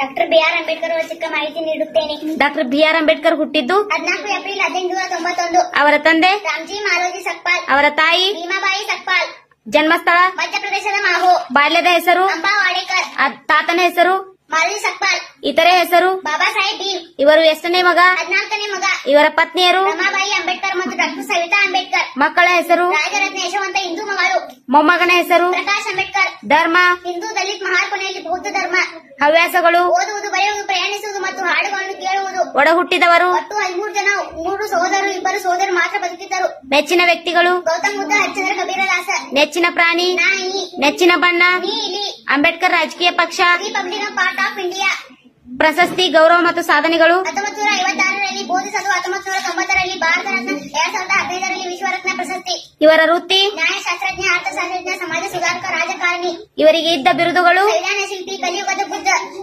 Doctor B R Ambedkar ಅವರ ಚಿಕ್ಕ ಮಾಹಿತಿ ನೀಡುತ್ತೇನೆ. ಡಾಕ್ಟರ್ ಬಿ ಆರ್ ಅಂಬೇಡ್ಕರ್ ಹುಟ್ಟಿದ್ದು 14 ಏಪ್ರಿಲ್ 1891. ಅವರ ತಂದೆ ರಾಮ್ಜಿ ಮಾಲೋಜಿ ಸಕ್ಪಾಲ್. ಅವರ ತಾಯಿ ಭೀಮಾಬಾಯಿ ಸಕ್ಪಾಲ್. ಜನ್ಮಸ್ಥಳ ಮಧ್ಯಪ್ರದೇಶದ ಮಾಹೋ. ಬಾಲ್ಯದ ಹೆಸರು ಅಂಬಾ ವಾಡೇಕರ್. ತಾತನ ಹೆಸರು ಮಾಲೋಜಿ ಸಕ್ಪಾಲ್. ಇತರೆ ಹೆಸರು ಬಾಬಾ ಸಾಹೇಬ್ ಭೀಮ್. ಇವರು ಎಷ್ಟನೇ ಮಗ? 14ನೇ ಮಗ. ಇವರ ಪತ್ನಿಯರು ರಮಾಬಾಯಿ ಅಂಬೇಡ್ಕರ್ ಮತ್ತು ಡಾಕ್ಟರ್ ಸವಿತಾ ಅಂಬೇಡ್ಕರ್. ಮಕ್ಕಳ ಹೆಸರು ರಾಜರತ್ನ ಯಶವಂತ ಹಿಂದೂ ಮಗಳು. ಮೊಮ್ಮಗನ ಹೆಸರು ಪ್ರಕಾಶ್ ಅಂಬೇಡ್ಕರ್. ಧರ್ಮ ಹಿಂದೂ ದಲಿತ್ ಮಹಾರ್ಕೊನೆಯಲ್ಲಿ ಬೌದ್ಧ ಧರ್ಮ. ಹವ್ಯಾಸಗಳು ಓದುವುದು, ಬರೆಯುವುದು, ಪ್ರಯಾಣಿಸುವುದು ಮತ್ತು ಹಾಡುಗಳನ್ನು ಕೇಳುವುದು. ಒಡ ಹುಟ್ಟಿದವರು ಒಟ್ಟು 13 ಜನ. 3 ಸಹೋದರರು, 2 ಸಹೋದರರು ಮಾತ್ರ ಬದುಕಿದ್ದರು. ನೆಚ್ಚಿನ ವ್ಯಕ್ತಿಗಳು ಗೌತಮ್ ಬುದ್ಧ, ಹರಿಶ್ಚಂದ್ರ ಕಬೀರದಾಸ. ನೆಚ್ಚಿನ ಪ್ರಾಣಿ ನಾಯಿ. ನೆಚ್ಚಿನ ಬಣ್ಣ ನೀಲಿ. ಅಂಬೇಡ್ಕರ್ ರಾಜಕೀಯ ಪಕ್ಷ ರಿಪಬ್ಲಿಕ್ ಪಾರ್ಟ್ ಆಫ್ ಇಂಡಿಯಾ. ಪ್ರಶಸ್ತಿ ಗೌರವ ಮತ್ತು ಸಾಧನೆಗಳು 1956ರಲ್ಲಿ ಬೋಧಿಸಲು, 1990ರಲ್ಲಿ ಭಾರತ ರತ್ನ, 2015ರಲ್ಲಿ ವಿಶ್ವರತ್ನ ಪ್ರಶಸ್ತಿ. ಇವರ ವೃತ್ತಿ ನ್ಯಾಯಶಾಸ್ತ್ರಜ್ಞ, ಅರ್ಥಶಾಸ್ತ್ರಜ್ಞ, ಸಮಾಜ ಸುಧಾರಕ, ರಾಜಕಾರಣಿ. ಇವರಿಗೆ ಇದ್ದ ಬಿರುದುಗಳು ಸಂವಿಧಾನ ಶಿಲ್ಪಿ, ಕಲಿಯುಗದ ಬುದ್ಧ.